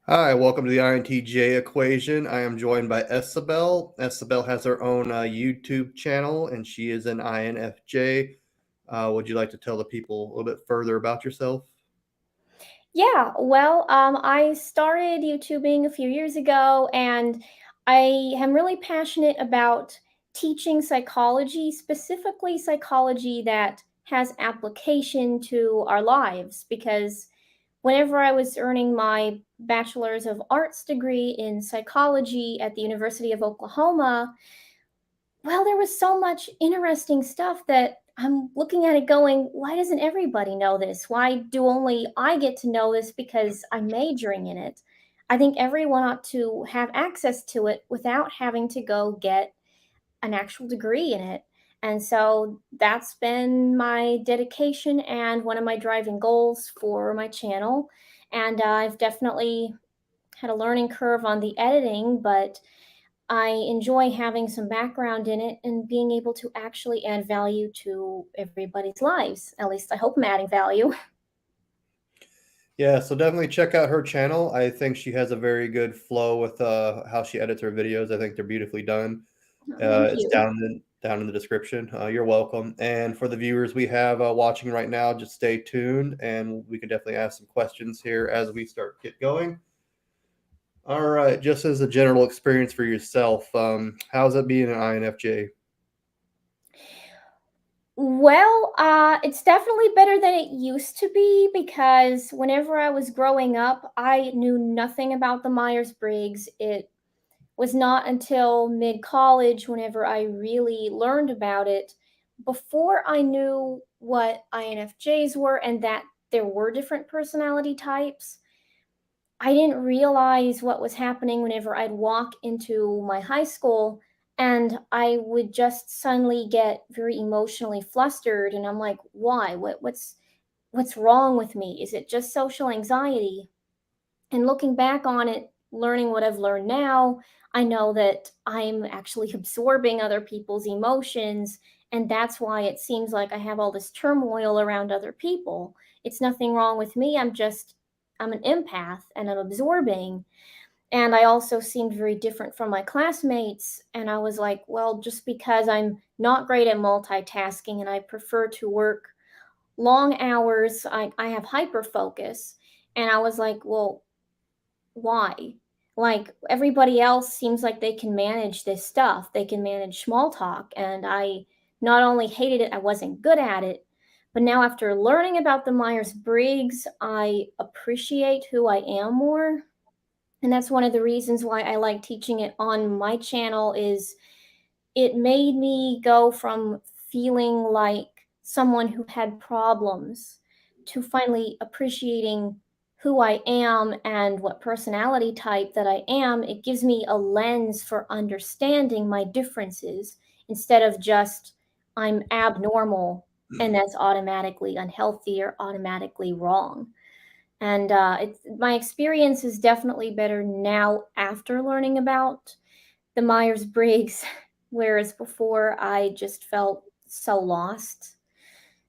Hi, welcome to the INTJ equation. I am joined by Esabelle. Esabelle has her own YouTube channel and she is an INFJ. Would you like to tell the people a little bit further about yourself? I started YouTubing a few years ago, and I am really passionate about teaching psychology, specifically psychology that has application to our lives. Because whenever I was earning my Bachelor's of Arts degree in psychology at the University of Oklahoma, well, there was so much interesting stuff that I'm looking at it going, why doesn't everybody know this? Why do only I get to know this because I'm majoring in it? I think everyone ought to have access to it without having to go get an actual degree in it. And so that's been my dedication and one of my driving goals for my channel. And I've definitely had a learning curve on the editing, but I enjoy having some background in it and being able to actually add value to everybody's lives. At least I hope I'm adding value. Yeah, so definitely check out her channel. I think she has a very good flow with how she edits her videos. I think they're beautifully done. Thank It's you. down in the description. You're welcome. And for the viewers we have watching right now, just stay tuned and we can definitely ask some questions here as we start get going. All right, just as a general experience for yourself, how's it being an INFJ? It's definitely better than it used to be because whenever I was growing up, I knew nothing about the Myers Briggs. It was not until mid college, whenever I really learned about it, before I knew what INFJs were and that there were different personality types. I didn't realize what was happening whenever I'd walk into my high school and I would just suddenly get very emotionally flustered and I'm like, why? What's wrong with me? Is it just social anxiety? And looking back on it, learning what I've learned now, I know that I'm actually absorbing other people's emotions. And that's why it seems like I have all this turmoil around other people. It's nothing wrong with me. I'm an empath and I'm absorbing. And I also seemed very different from my classmates. And I was like, well, just because I'm not great at multitasking and I prefer to work long hours, I have hyper focus. And I was like, well, why? Like everybody else seems like they can manage this stuff. They can manage small talk. And I not only hated it, I wasn't good at it. But now, after learning about the Myers Briggs, I appreciate who I am more. And that's one of the reasons why I like teaching it on my channel is it made me go from feeling like someone who had problems to finally appreciating who I am and what personality type that I am. It gives me a lens for understanding my differences instead of just I'm abnormal and that's automatically unhealthy or automatically wrong. And my experience is definitely better now after learning about the Myers Briggs, whereas before I just felt so lost.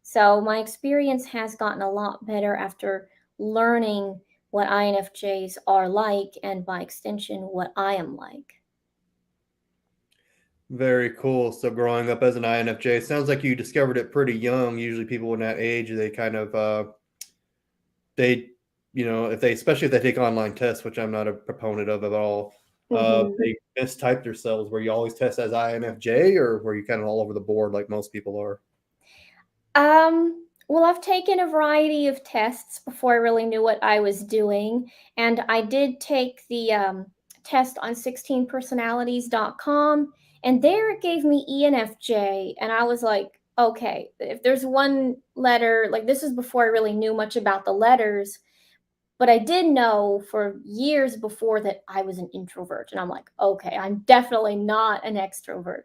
So my experience has gotten a lot better after learning what INFJs are like, and by extension, what I am like. Very cool. So growing up as an INFJ, sounds like you discovered it pretty young. Usually people in that age, they kind of they if they especially if they take online tests, which I'm not a proponent of at all, hmm they mistype themselves. Were you always test as INFJ or were you kind of all over the board like most people are? Well, I've taken a variety of tests before I really knew what I was doing. And I did take the test on 16personalities.com, and there it gave me ENFJ. And I was like, okay, if there's one letter, like this is before I really knew much about the letters, but I did know for years before that I was an introvert. And I'm like, okay, I'm definitely not an extrovert.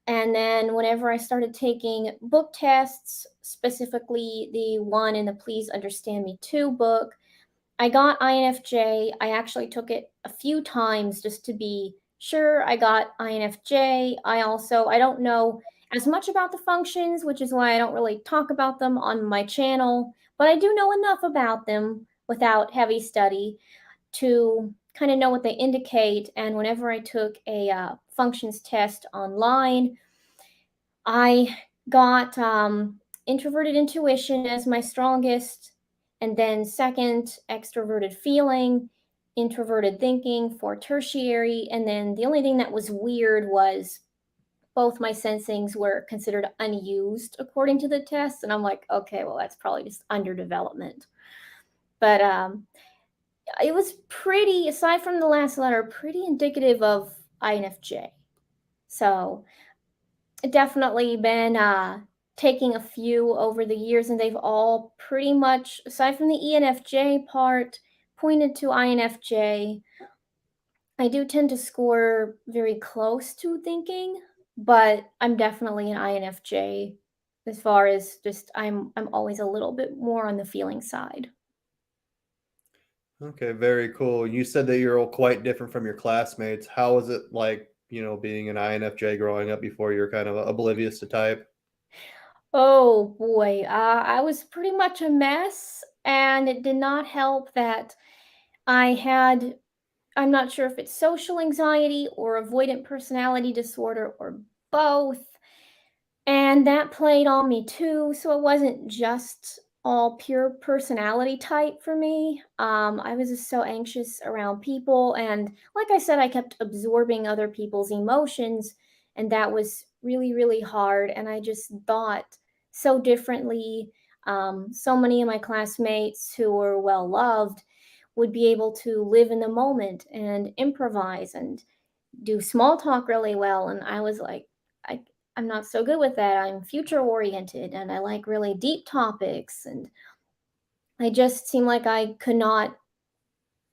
And then whenever I started taking book tests, specifically the one in the Please Understand Me Too book, I got INFJ. I actually took it a few times just to be sure I got INFJ. I don't know as much about the functions, which is why I don't really talk about them on my channel, but I do know enough about them without heavy study. to kind of know what they indicate. And whenever I took a functions test online, I got introverted intuition as my strongest, and then second, extroverted feeling, introverted thinking for tertiary. And then the only thing that was weird was both my sensings were considered unused according to the test. And I'm like, okay, well, that's probably just underdevelopment. But it was pretty, aside from the last letter, pretty indicative of INFJ. So definitely been taking a few over the years, and they've all pretty much, aside from the ENFJ part, pointed to INFJ. I do tend to score very close to thinking, but I'm definitely an INFJ as far as just I'm always a little bit more on the feeling side. Okay, very cool. You said that you're all quite different from your classmates. How was it like, being an INFJ growing up before you're kind of oblivious to type? Oh boy, I was pretty much a mess, and it did not help that I had, I'm not sure if it's social anxiety or avoidant personality disorder or both. And that played on me too. So it wasn't just all pure personality type for me. I was just so anxious around people. And like I said, I kept absorbing other people's emotions. And that was really, really hard. And I just thought so differently. So many of my classmates who were well loved would be able to live in the moment and improvise and do small talk really well. And I was like, I, I'm not so good with that. I'm future oriented and I like really deep topics. And I just seemed like I could not,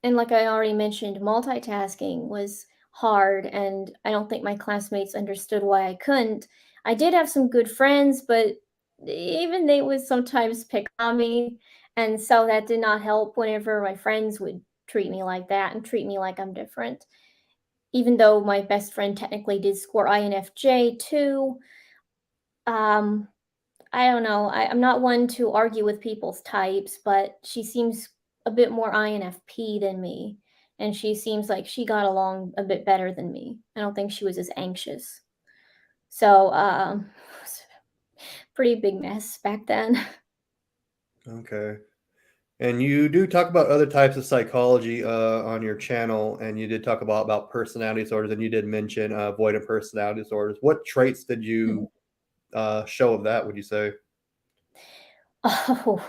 and like I already mentioned, multitasking was hard. And I don't think my classmates understood why I couldn't. I did have some good friends, but even they would sometimes pick on me. And so that did not help whenever my friends would treat me like that and treat me like I'm different, even though my best friend technically did score INFJ too. Um, I don't know. I'm not one to argue with people's types, but she seems a bit more INFP than me. And she seems like she got along a bit better than me. I don't think she was as anxious. So, pretty big mess back then. Okay. And you do talk about other types of psychology on your channel, and you did talk about personality disorders, and you did mention avoidant personality disorders. What traits did you show of that, would you say? Oh,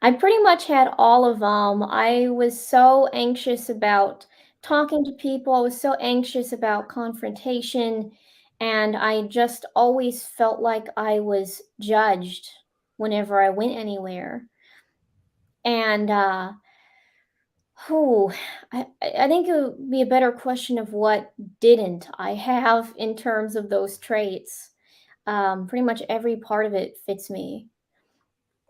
I pretty much had all of them. I was so anxious about talking to people. I was so anxious about confrontation, and I just always felt like I was judged whenever I went anywhere. And whew, I think it would be a better question of what didn't I have in terms of those traits. Pretty much every part of it fits me.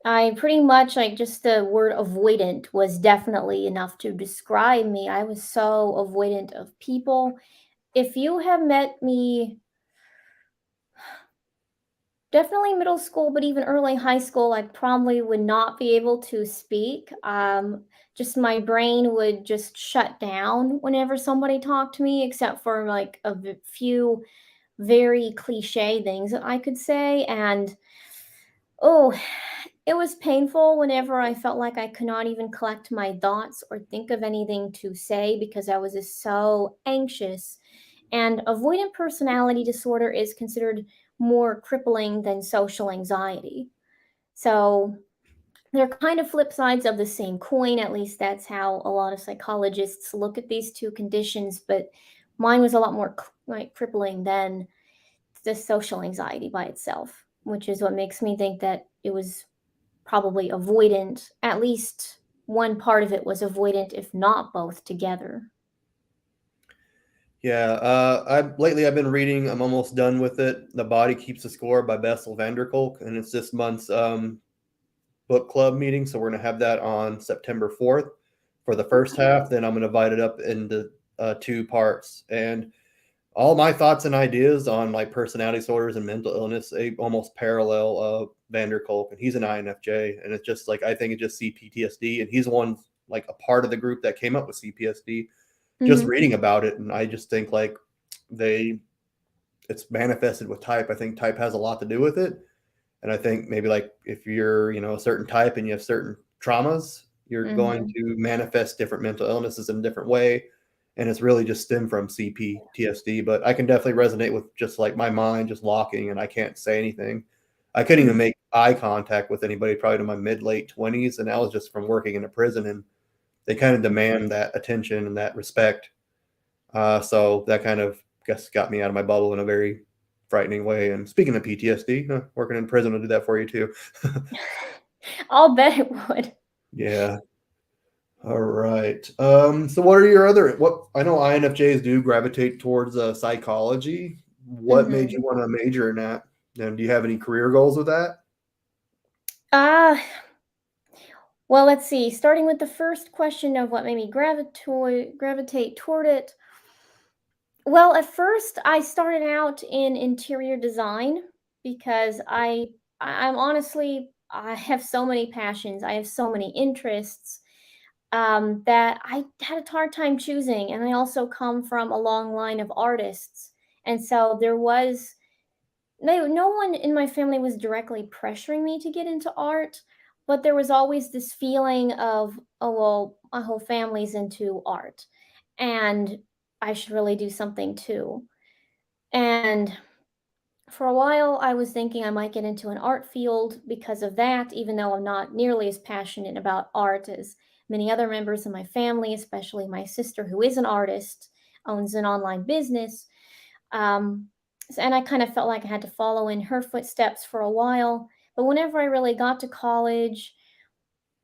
I pretty much like just the word avoidant was definitely enough to describe me. I was so avoidant of people. If you have met me, definitely middle school, but even early high school, I probably would not be able to speak. Just my brain would just shut down whenever somebody talked to me, except for like few very cliche things that I could say. And oh, it was painful whenever I felt like I could not even collect my thoughts or think of anything to say because I was just so anxious. And avoidant personality disorder is considered more crippling than social anxiety. So they're kind of flip sides of the same coin. At least that's how a lot of psychologists look at these two conditions. But mine was a lot more like crippling than the social anxiety by itself, which is what makes me think that it was probably avoidant. At least one part of it was avoidant, if not both together. Yeah, I've been reading. I'm almost done with it. The Body Keeps the Score by Bessel van der Kolk, and it's this month's book club meeting. So we're gonna have that on September 4th for the first half. Then I'm gonna divide it up into two parts, and all my thoughts and ideas on like personality disorders and mental illness, they almost parallel Van der Kolk, and he's an INFJ, and it's just like I think it just see PTSD, and he's the one like a part of the group that came up with CPSD, just Hmm. reading about it. And I just think like they, it's manifested with type. I think type has a lot to do with it. And I think maybe like if you're, a certain type and you have certain traumas, you're going Hmm. to manifest different mental illnesses in a different way. And it's really just stem from CPTSD. But I can definitely resonate with just like my mind just locking and I can't say anything. I couldn't even make eye contact with anybody probably to my mid late 20s. And that was just from working in a prison. And they kind of demand that attention and that respect. So that kind of guess got me out of my bubble in a very frightening way. And speaking of PTSD, working in prison will do that for you too. I'll bet it would. Yeah. All right. So what are your other? What I know INFJs do gravitate towards psychology. What made Hmm. you want to major in that? And do you have any career goals with that? Uh, well, let's see. Starting with the first question of what made me gravitate toward it. Well, at first, I started out in interior design because I'm honestly I have so many passions. I have so many interests that I had a hard time choosing, and I also come from a long line of artists, and so there was no one in my family was directly pressuring me to get into art, but there was always this feeling of, oh, well, my whole family's into art, and I should really do something too. And for a while, I was thinking I might get into an art field because of that, even though I'm not nearly as passionate about art as many other members of my family, especially my sister, who is an artist, owns an online business. Um, and I kind of felt like I had to follow in her footsteps for a while. But whenever I really got to college,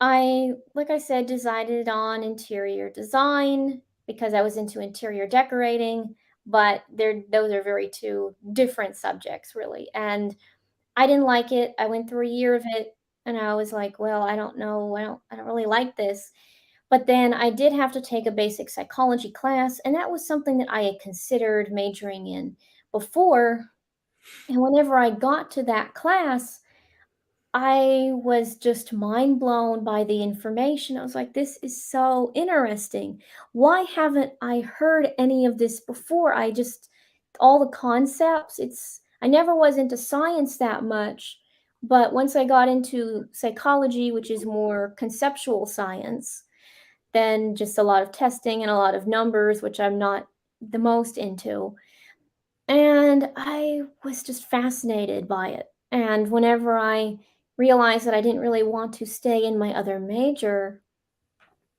like I said, decided on interior design because I was into interior decorating, but those are very two different subjects, really. And I didn't like it. I went through a year of it, and I was like, well, I don't know, I don't really like this. But then I did have to take a basic psychology class, and that was something that I had considered majoring in before. And whenever I got to that class, I was just mind blown by the information. I was like, this is so interesting. Why haven't I heard any of this before? All the concepts, I never was into science that much. But once I got into psychology, which is more conceptual science, then just a lot of testing and a lot of numbers, which I'm not the most into. And I was just fascinated by it. And whenever I realized that I didn't really want to stay in my other major,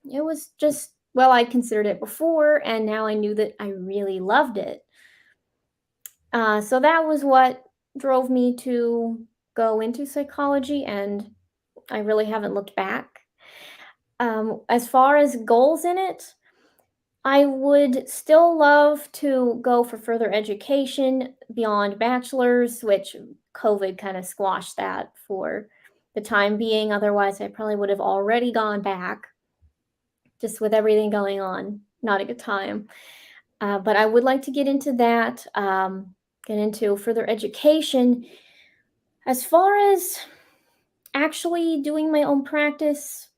it was just, well, I considered it before, and now I knew that I really loved it. So that was what drove me to go into psychology, and I really haven't looked back. As far as goals in it, I would still love to go for further education beyond bachelor's, which COVID kind of squashed that for the time being. Otherwise, I probably would have already gone back, just with everything going on. Not a good time. But I would like to get into that, get into further education. As far as actually doing my own practice,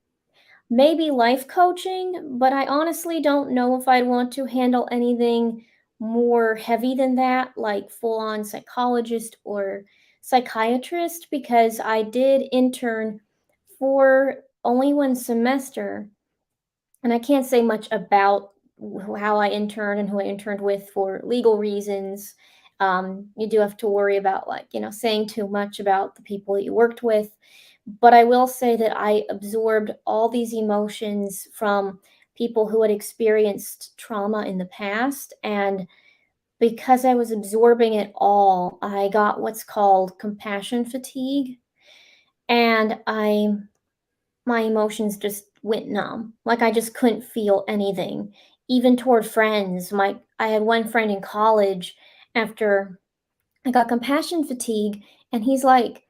maybe life coaching, but I honestly don't know if I'd want to handle anything more heavy than that, like full on psychologist or psychiatrist, because I did intern for only one semester, and I can't say much about how I interned and who I interned with for legal reasons. You do have to worry about, like, saying too much about the people that you worked with. But I will say that I absorbed all these emotions from people who had experienced trauma in the past. And because I was absorbing it all, I got what's called compassion fatigue. And my emotions just went numb. Like I just couldn't feel anything, even toward friends. I had one friend in college after I got compassion fatigue, and he's like,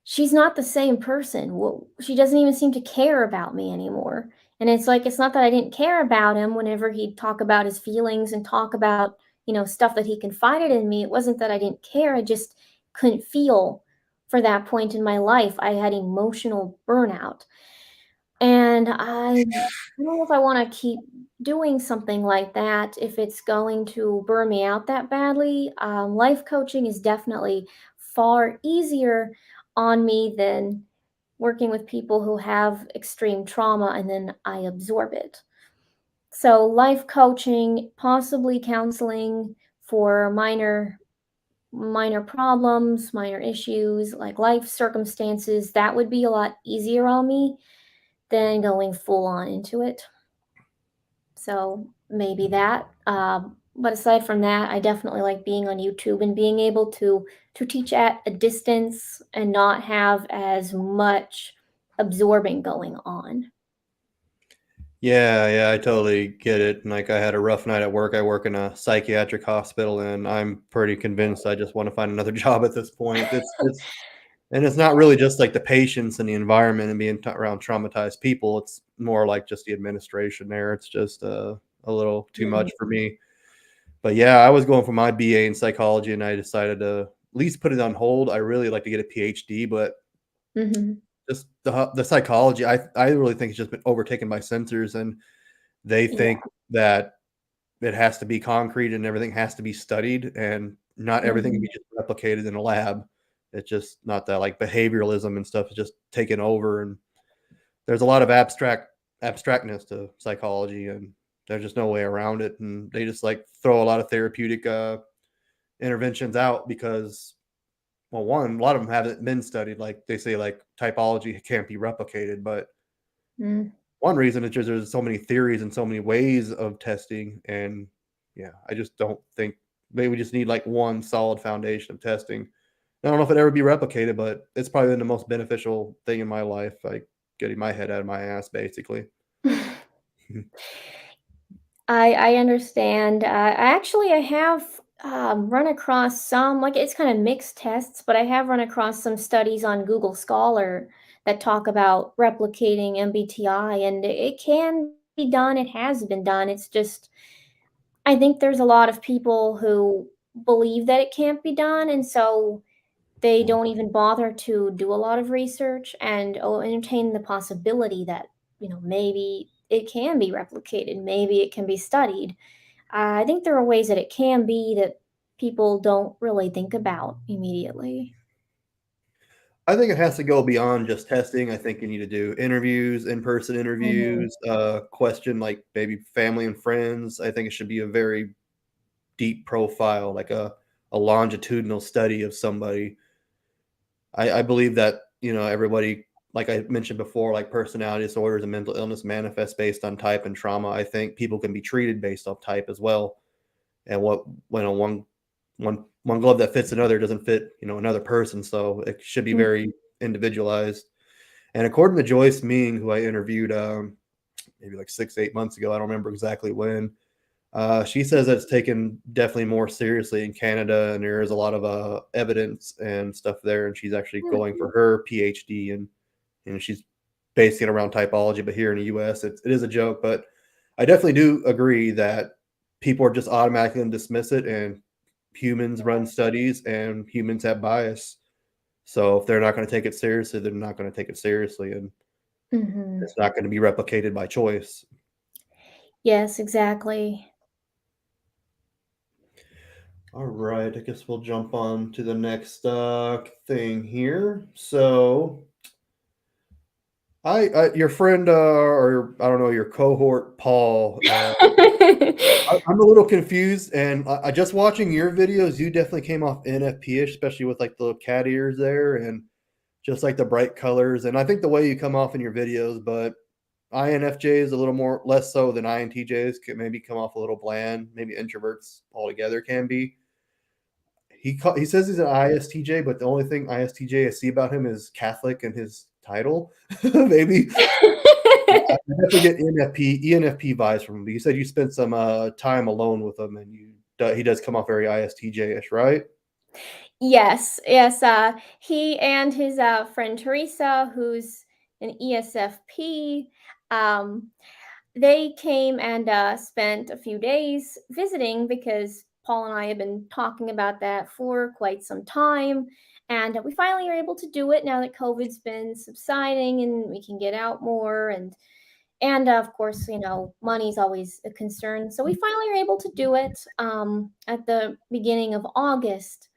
she's not the same person. Well, she doesn't even seem to care about me anymore. And it's like, it's not that I didn't care about him whenever he'd talk about his feelings and talk about, stuff that he confided in me. It wasn't that I didn't care. I just couldn't feel for that point in my life. I had emotional burnout. And I don't know if I wanna keep doing something like that if it's going to burn me out that badly. Life coaching is definitely far easier on me than working with people who have extreme trauma and then I absorb it. So life coaching, possibly counseling for minor problems, minor issues, like life circumstances, that would be a lot easier on me than going full on into it. So maybe that. But aside from that, I definitely like being on YouTube and being able to teach at a distance and not have as much absorbing going on. Yeah, yeah, I totally get it. Like I had a rough night at work. I work in a psychiatric hospital and I'm pretty convinced I just want to find another job at this point. It's and it's not really just like the patients and the environment and being around traumatized people. It's more like just the administration there. It's just a little too much Mhm. for me. But yeah, I was going for my BA in psychology and I decided to at least put it on hold. I really like to get a PhD, but Mhm. just the psychology, I really think it's just been overtaken by censors, and they Yeah. think that it has to be concrete and everything has to be studied, and not everything can Mhm. be just replicated in a lab. It's just not that, like, behavioralism and stuff is just taken over, and there's a lot of abstractness to psychology, and there's just no way around it, and they just, like, throw a lot of therapeutic, interventions out because, well, 1, a lot of them haven't been studied, like, they say, like, typology can't be replicated, but Mm. one reason is just there's so many theories and so many ways of testing, and yeah, I just don't think maybe we just need like one solid foundation of testing. I don't know if it ever be replicated, but it's probably been the most beneficial thing in my life, like getting my head out of my ass, basically. I understand. I have run across some, like it's kind of mixed tests, but I have run across some studies on Google Scholar that talk about replicating MBTI, and it can be done. It has been done. It's just, I think there's a lot of people who believe that it can't be done, and so they don't even bother to do a lot of research and entertain the possibility that, maybe it can be replicated, maybe it can be studied. I think there are ways that it can be that people don't really think about immediately. I think it has to go beyond just testing. I think you need to do interviews, in-person Mhm, interviews, question like maybe family and friends. I think it should be a very deep profile, like a longitudinal study of somebody. I believe that, everybody, like I mentioned before, like personality disorders and mental illness manifest based on type and trauma. I think people can be treated based off type as well. And what when a one glove that fits another doesn't fit, another person. So it should be mm. very individualized. And according to Joyce Ming, who I interviewed maybe like 6, 8 months ago, I don't remember exactly when. She says that it's taken definitely more seriously in Canada, and there is a lot of evidence and stuff there. And she's actually going for her PhD, and she's basing it around typology. But here in the U.S., it is a joke. But I definitely do agree that people are just automatically going to dismiss it, and humans run studies, and humans have bias. So if they're not going to take it seriously, they're not going to take it seriously, and Mhm. it's not going to be replicated by choice. Yes, exactly. All right, I guess we'll jump on to the next thing here. So, your friend, or I don't know, your cohort, Paul. I'm a little confused, and I just watching your videos, you definitely came off NFP-ish, especially with like the little cat ears there, and just like the bright colors. And I think the way you come off in your videos, but INFJs a little more less so than INTJs can maybe come off a little bland. Maybe introverts altogether can be. He says he's an ISTJ, but the only thing ISTJ I see about him is Catholic and his title. Maybe I definitely get ENFP vibes from him. But you said you spent some time alone with him, and he does come off very ISTJ-ish, right? Yes, yes, he and his, friend Teresa, who's an ESFP, um, they came and, spent a few days visiting because Paul and I have been talking about that for quite some time, And we finally are able to do it now that COVID's been subsiding and we can get out more. And of course, money's always a concern. So we finally are able to do it at the beginning of August.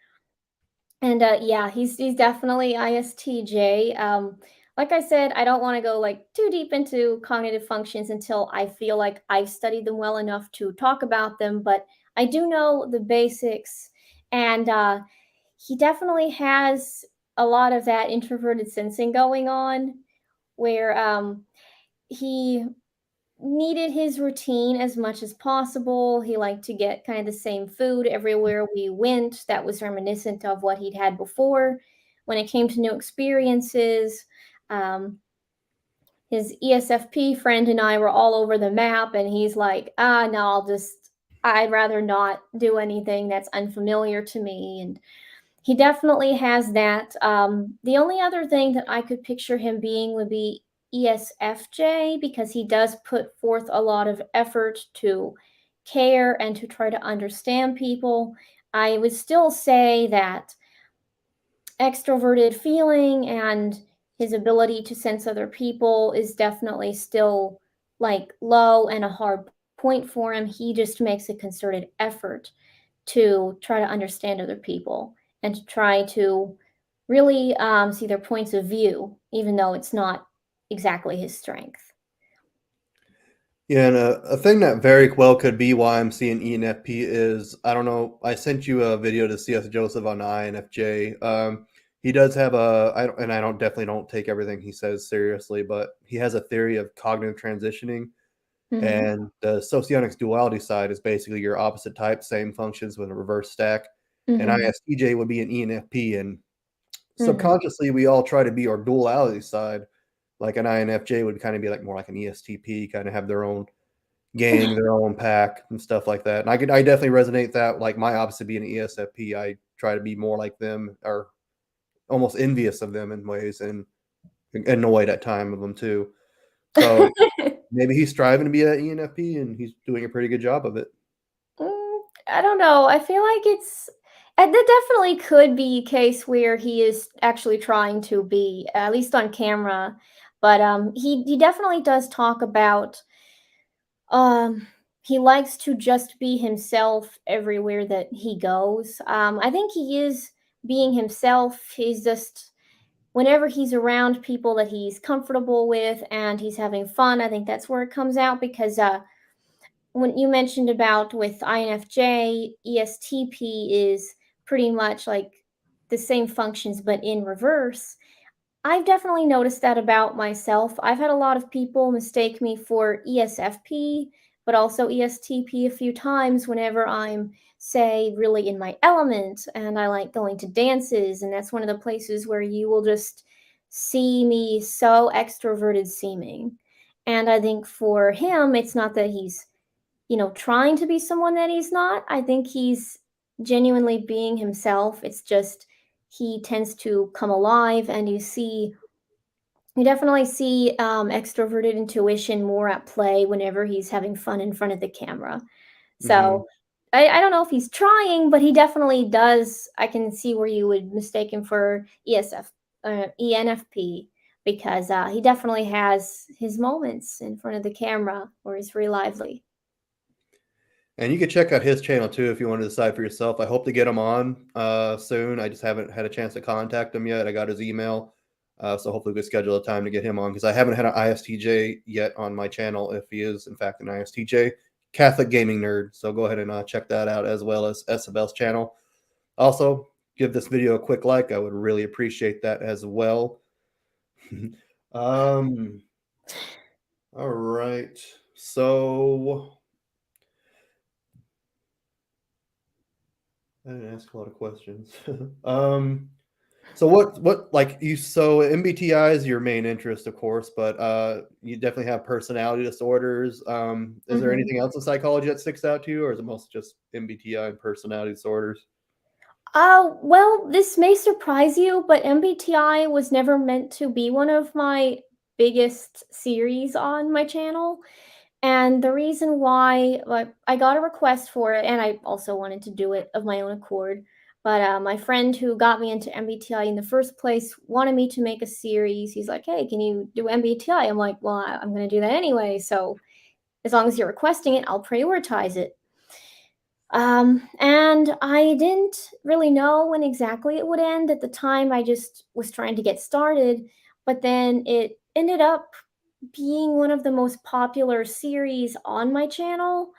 And yeah, he's definitely ISTJ. Like I said, I don't want to go like too deep into cognitive functions until I feel like I've studied them well enough to talk about them. But I do know the basics, and he definitely has a lot of that introverted sensing going on, where he needed his routine as much as possible. He liked to get kind of the same food everywhere we went that was reminiscent of what he'd had before. When it came to new experiences, um, his ESFP friend and I were all over the map, and he's like, no, I'd rather not do anything that's unfamiliar to me. And he definitely has that. The only other thing that I could picture him being would be ESFJ, because he does put forth a lot of effort to care and to try to understand people. I would still say that extroverted feeling and his ability to sense other people is definitely still like low and a hard point for him. He just makes a concerted effort to try to understand other people and to try to really see their points of view, even though it's not exactly his strength. Yeah, and a thing that very well could be why I'm seeing ENFP is I don't know. I sent you a video to CS Joseph on INFJ. He does have and I don't definitely don't take everything he says seriously, but he has a theory of cognitive transitioning, Hmm. and the socionics duality side is basically your opposite type, same functions with a reverse stack. And Hmm. ISTJ would be an ENFP, and Hmm. subconsciously we all try to be our duality side. Like an INFJ would kind of be like more like an ESTP, kind of have their own gang, their own pack, and stuff like that. And I definitely resonate that. Like my opposite being an ESFP, I try to be more like them, or almost envious of them in ways, and annoyed at time of them too. So maybe he's striving to be an ENFP, and he's doing a pretty good job of it. I don't know. I feel like that definitely could be a case where he is actually trying to be, at least on camera. But he definitely does talk about um he likes to just be himself everywhere that he goes. I think he is being himself. He's just whenever he's around people that he's comfortable with and he's having fun, I think that's where it comes out because when you mentioned about with INFJ, ESTP is pretty much like the same functions but in reverse. I've definitely noticed that about myself. I've had a lot of people mistake me for ESFP, but also ESTP a few times whenever I'm, say, really in my element and I like going to dances. And that's one of the places where you will just see me so extroverted seeming. And I think for him, it's not that he's trying to be someone that he's not. I think he's genuinely being himself. It's just he tends to come alive, and you definitely see extroverted intuition more at play whenever he's having fun in front of the camera. Hmm. So I don't know if he's trying, but he definitely does. I can see where you would mistake him for ENFP because he definitely has his moments in front of the camera where he's very lively. And you can check out his channel too if you want to decide for yourself. I hope to get him on soon. I just haven't had a chance to contact him yet. I got his email. So hopefully we can schedule a time to get him on because I haven't had an ISTJ yet on my channel if he is in fact an ISTJ. Catholic gaming nerd. So go ahead and check that out as well as Esabelle's channel. Also, give this video a quick like. I would really appreciate that as well. um, all right. So I didn't ask a lot of questions. um, so what like you so MBTI is your main interest, of course, but you definitely have personality disorders. Is there Mhm. anything else in psychology that sticks out to you, or is it mostly just MBTI and personality disorders? Well, this may surprise you, but MBTI was never meant to be one of my biggest series on my channel. And the reason why, like, I got a request for it, and I also wanted to do it of my own accord. But my friend who got me into MBTI in the first place wanted me to make a series. He's like, "Hey, can you do MBTI?" I'm like, "Well, I'm going to do that anyway. So as long as you're requesting it, I'll prioritize it." And I didn't really know when exactly it would end at the time. I just was trying to get started, but then it ended up being one of the most popular series on my channel.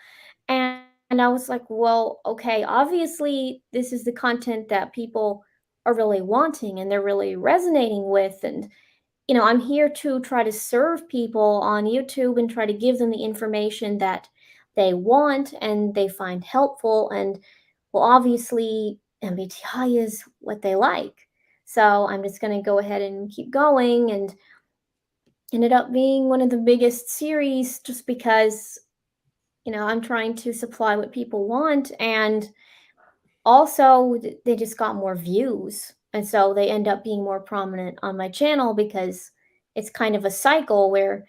And I was like, well, okay, obviously, this is the content that people are really wanting and they're really resonating with. And I'm here to try to serve people on YouTube and try to give them the information that they want and they find helpful. And well, obviously, MBTI is what they like. So I'm just going to go ahead and keep going, and ended up being one of the biggest series just because, I'm trying to supply what people want. And also, they just got more views, and so they end up being more prominent on my channel because it's kind of a cycle where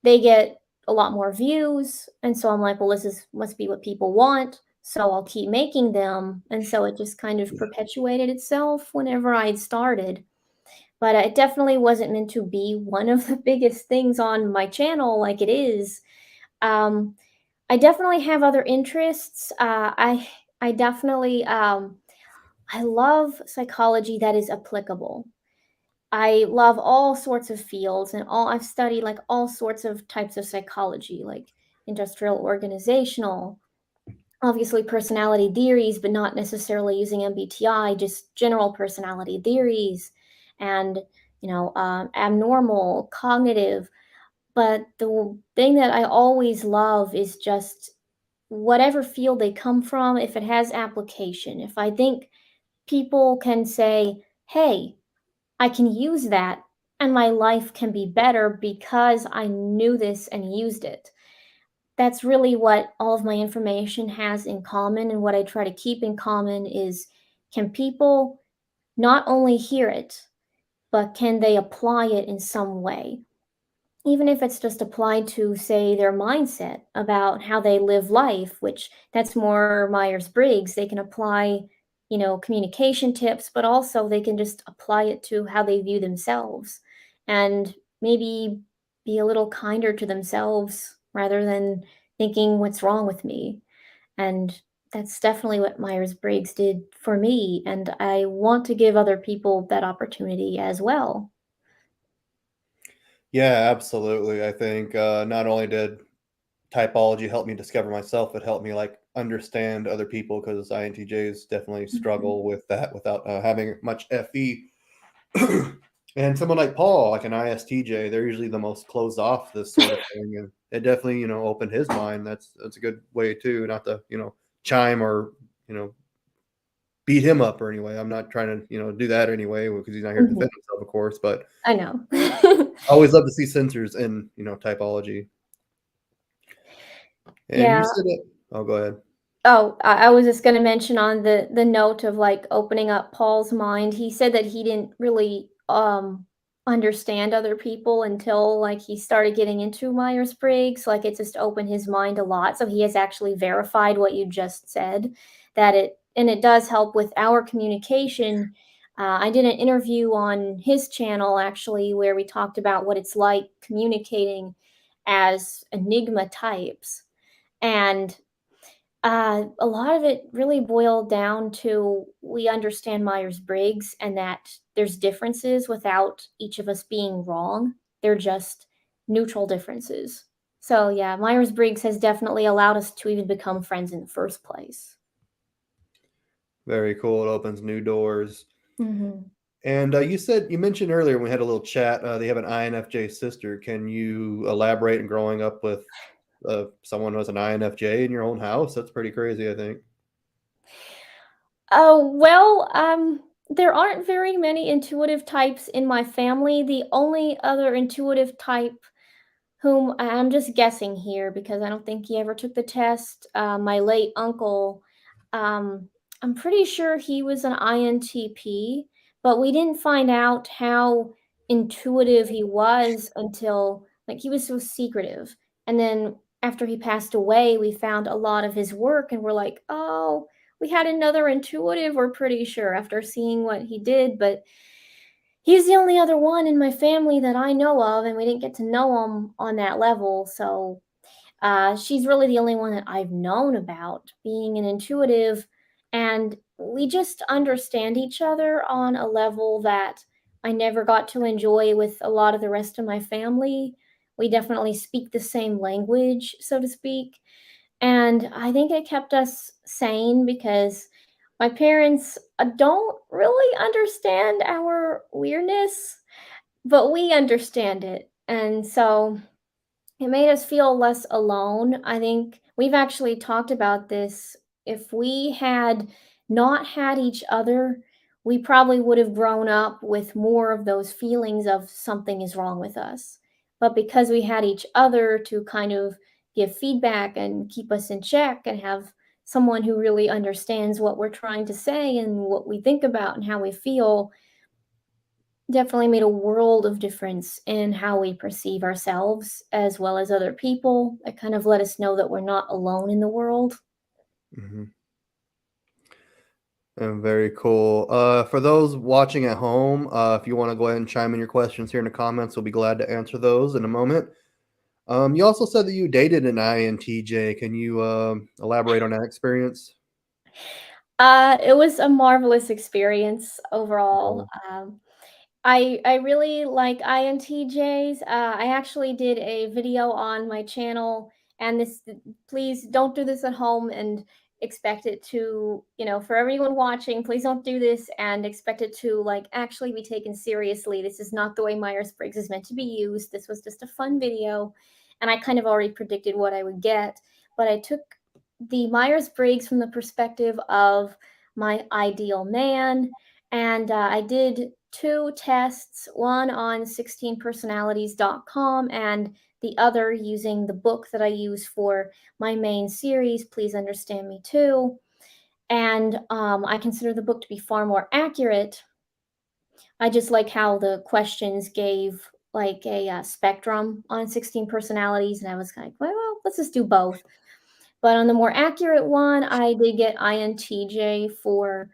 they get a lot more views, and so I'm like, "Well, this is must be what people want, so I'll keep making them," and so it just kind of perpetuated itself whenever I had started. But, it definitely wasn't meant to be one of the biggest things on my channel like it is. Um, I definitely have other interests. I definitely, I love psychology that is applicable. I love all sorts of fields, and all I've studied like all sorts of types of psychology, like industrial organizational, obviously personality theories, but not necessarily using MBTI, just general personality theories, and abnormal, cognitive. But the thing that I always love is just whatever field they come from, if it has application. If I think people can say, "Hey, I can use that and my life can be better because I knew this and used it." That's really what all of my information has in common, and what I try to keep in common is, can people not only hear it, but can they apply it in some way? Even if it's just applied to, say, their mindset about how they live life, which that's more Myers-Briggs. They can apply, communication tips, but also they can just apply it to how they view themselves, and maybe be a little kinder to themselves rather than thinking, "What's wrong with me?" And that's definitely what Myers-Briggs did for me, and I want to give other people that opportunity as well. Yeah, absolutely. I think not only did typology help me discover myself, it helped me like understand other people because INTJs definitely Mhm. struggle with that without having much FE. And someone like Paul, like an ISTJ, they're usually the most closed off to this sort of thing, and it definitely opened his mind. That's a good way too, not to chime or you know beat him up or anyway. I'm not trying to do that anyway because he's not here to Mhm. defend himself, of course. But I know. I always love to see sensors in typology. And you Yeah. said it. Oh, go ahead. Oh, I was just gonna mention on the note of, like, opening up Paul's mind. He said that he didn't really, understand other people until, like, he started getting into Myers-Briggs. Like, it just opened his mind a lot, so he has actually verified what you just said, that it does help with our communication. I did an interview on his channel, actually, where we talked about what it's like communicating as enigma types, and a lot of it really boiled down to, we understand Myers-Briggs and that there's differences without each of us being wrong. They're just neutral differences. So yeah, Myers-Briggs has definitely allowed us to even become friends in the first place. Very cool. It opens new doors. Mhm. And you mentioned earlier when we had a little chat. They have an INFJ sister. Can you elaborate on growing up with someone who has an INFJ in your own house? That's pretty crazy, I think. Oh, well, there aren't very many intuitive types in my family. The only other intuitive type, whom I'm just guessing here because I don't think he ever took the test. My late uncle, um, I'm pretty sure he was an INTP, but we didn't find out how intuitive he was until, like, he was so secretive. And then after he passed away, we found a lot of his work and we're like, oh, we had another intuitive, we're pretty sure, after seeing what he did, but he's the only other one in my family that I know of, and we didn't get to know him on that level. So she's really the only one that I've known about being an intuitive, and we just understand each other on a level that I never got to enjoy with a lot of the rest of my family. We definitely speak the same language, so to speak. And I think it kept us sane because my parents don't really understand our weirdness, but we understand it. And so it made us feel less alone. I think we've actually talked about this. If we had not had each other, we probably would have grown up with more of those feelings of something is wrong with us. But because we had each other to kind of give feedback and keep us in check and have someone who really understands what we're trying to say and what we think about and how we feel, definitely made a world of difference in how we perceive ourselves as well as other people. It kind of let us know that we're not alone in the world. Hmm. And very cool. For those watching at home, if you want to go ahead and chime in your questions here in the comments, we'll be glad to answer those in a moment. You also said that you dated an INTJ. Can you elaborate on that experience? It was a marvelous experience overall. Oh, I really like INTJs. I actually did a video on my channel, and this please don't do this at home and expect it to, for everyone watching, please don't do this and expect it to like actually be taken seriously. This is not the way Myers-Briggs is meant to be used. This was just a fun video, and I kind of already predicted what I would get, but I took the Myers-Briggs from the perspective of my ideal man, and I did two tests, one on 16personalities.com and the other using the book that I use for my main series, Please Understand Me Too. And I consider the book to be far more accurate. I just like how the questions gave like a spectrum on 16 personalities, and I was like, well, let's just do both. But on the more accurate one, I did get INTJ for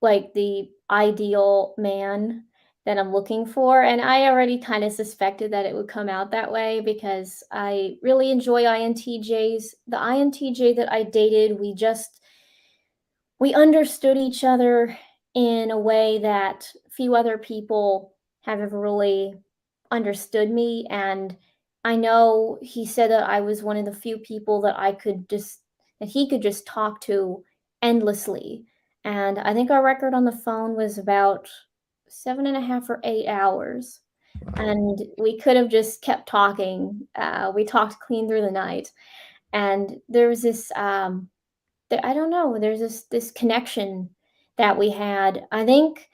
like the ideal man that I'm looking for. And I already kind of suspected that it would come out that way because I really enjoy INTJs. The INTJ that I dated, we understood each other in a way that few other people have ever really understood me. And I know he said that I was one of the few people that he could just talk to endlessly. And I think our record on the phone was about 7.5 or 8 hours. wow. And we could have just kept talking. We talked clean through the night. And there was this I don't know, there's this connection that we had. I think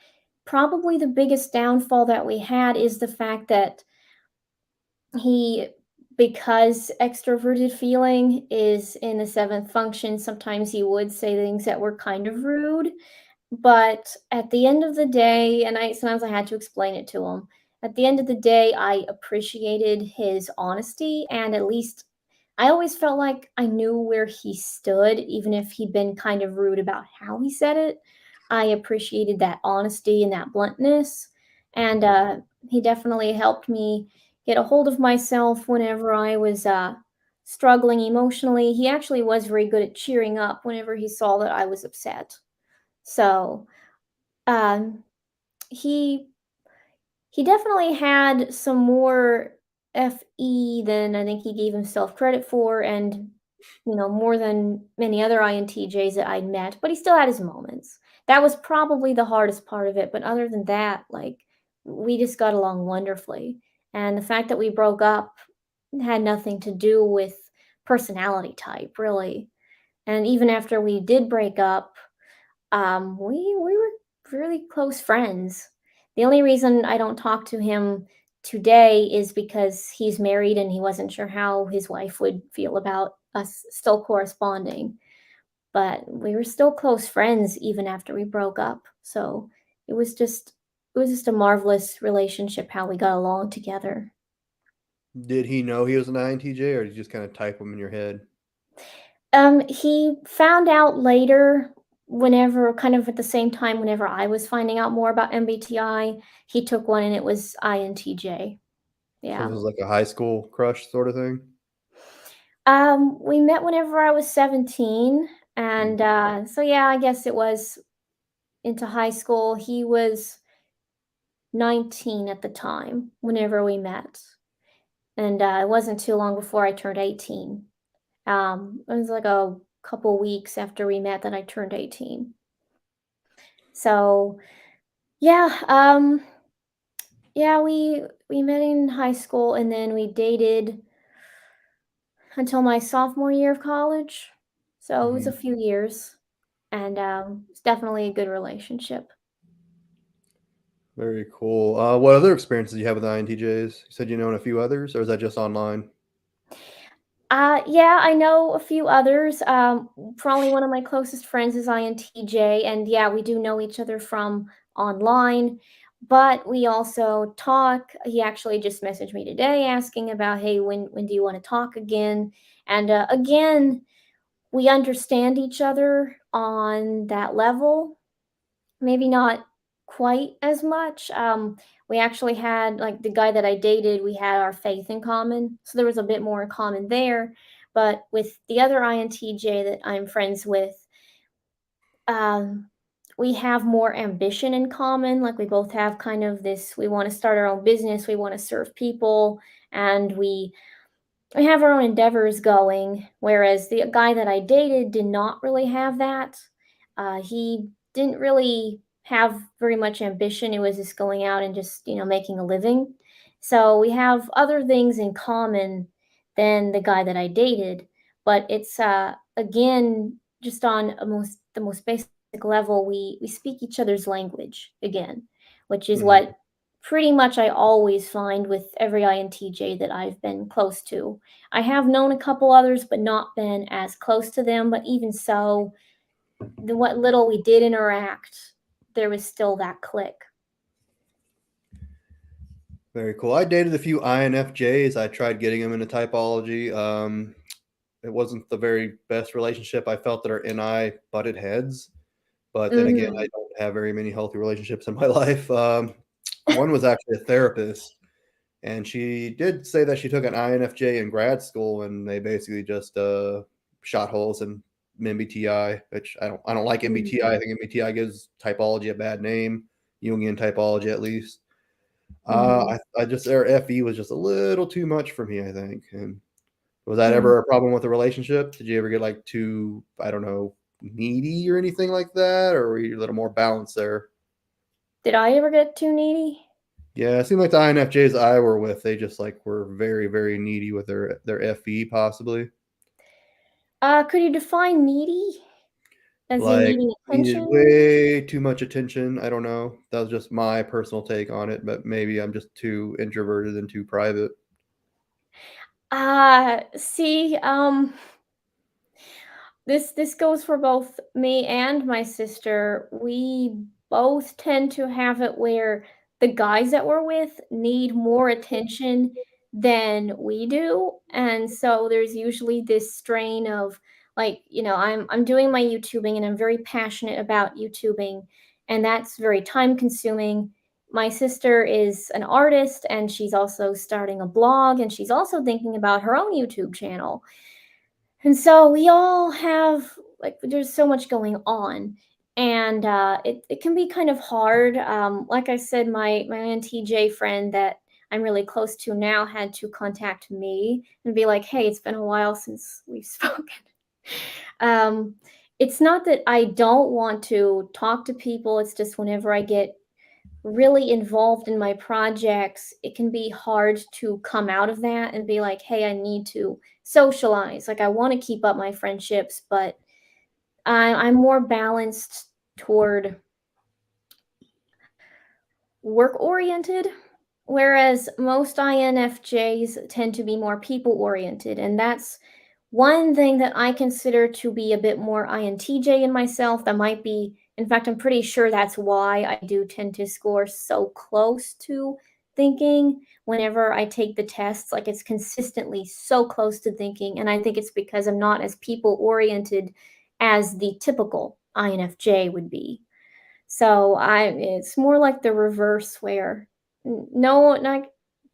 probably the biggest downfall that we had is the fact that he because extroverted feeling is in the seventh function, sometimes he would say things that were kind of rude, but at the end of the day, and I sometimes I had to explain it to him. At the end of the day, I appreciated his honesty, and at least I always felt like I knew where he stood, even if he'd been kind of rude about how he said it. I appreciated that honesty and that bluntness, and he definitely helped me get a hold of myself whenever I was struggling emotionally. He actually was very good at cheering up whenever he saw that I was upset. So, um, he he definitely had some more FE than I think he gave himself credit for, and more than many other INTJs that I'd met, but he still had his moments. That was probably the hardest part of it, but other than that, like we just got along wonderfully. And the fact that we broke up had nothing to do with personality type, really. And even after we did break up, we were really close friends. The only reason I don't talk to him today is because he's married and he wasn't sure how his wife would feel about us still corresponding. But we were still close friends even after we broke up. So it was just it was just a marvelous relationship how we got along together. Did he know he was an INTJ, or did you just kind of type them in your head? He found out later whenever kind of at the same time whenever I was finding out more about MBTI, he took one and it was INTJ. So Yeah. this was like a high school crush sort of thing? We met whenever I was 17, Mm, and, so yeah, I guess it was into high school. He was 19 at the time whenever we met, and, it wasn't too long before I turned 18. It was like a couple weeks after we met that I turned 18. So, yeah, yeah, we met in high school, and then we dated until my sophomore year of college. So, it was a mhm. few years, and, it's definitely a good relationship. Very cool. What other experiences do you have with INTJs? You said you know a few others, or is that just online? Yeah, I know a few others. Probably one of my closest friends is INTJ, and yeah, we do know each other from online, but we also talk. He actually just messaged me today asking about, hey, when do you want to talk again? And again, we understand each other on that level. Maybe not quite as much. We actually had like the guy that I dated, we had our faith in common, so there was a bit more in common there. But with the other INTJ that I'm friends with, um, we have more ambition in common. Like we both have kind of this, we want to start our own business, we want to serve people, and we have our own endeavors going, whereas the guy that I dated did not really have that. He didn't really have very much ambition. It was just going out and just, making a living. So we have other things in common than the guy that I dated, but it's again just on the most basic level. We speak each other's language again, which is Mhm. what pretty much I always find with every INTJ that I've been close to. I have known a couple others, but not been as close to them. But even so, what little we did interact, there was still that click. Very cool. I dated a few INFJs. I tried getting them into typology. It wasn't the very best relationship. I felt that our NI butted heads, but then again, I Hmm. don't have very many healthy relationships in my life. One was actually a therapist, and she did say that she took an INFJ in grad school, and they basically just shot holes in MBTI, which I don't like MBTI. I think MBTI gives typology a bad name, Jungian typology at least. Hmm. I just their FE was just a little too much for me, I think. And was that ever a problem with the relationship? Did you ever get like too, I don't know, needy or anything like that, or were you a little more balanced there? Did I ever get too needy? Yeah, it seemed like the INFJs I were with, they just like were very, very needy with their FE, possibly. Could you define needy as in Like needing needed attention? way too much attention. I don't know. That was just my personal take on it, but maybe I'm just too introverted and too private. See, this goes for both me and my sister. We both tend to have it where the guys that we're with need more attention than we do, and so there's usually this strain of like, I'm doing my YouTubing and I'm very passionate about YouTubing, and that's very time consuming. My sister is an artist and she's also starting a blog and she's also thinking about her own YouTube channel. And so we all have like there's so much going on, and it can be kind of hard. Like I said, my NTJ friend that I'm really close to now had to contact me and be like, "Hey, it's been a while since we've spoken." Um, it's not that I don't want to talk to people. It's just whenever I get really involved in my projects, it can be hard to come out of that and be like, hey, I need to socialize. Like, I want to keep up my friendships, but I'm more balanced toward work oriented, whereas most INFJs tend to be more people oriented. And that's one thing that I consider to be a bit more INTJ in myself. That might be, in fact, I'm pretty sure that's why I do tend to score so close to thinking whenever I take the tests. Like it's consistently so close to thinking. And I think it's because I'm not as people oriented as the typical. INFJ would be. So it's more like the reverse where no, not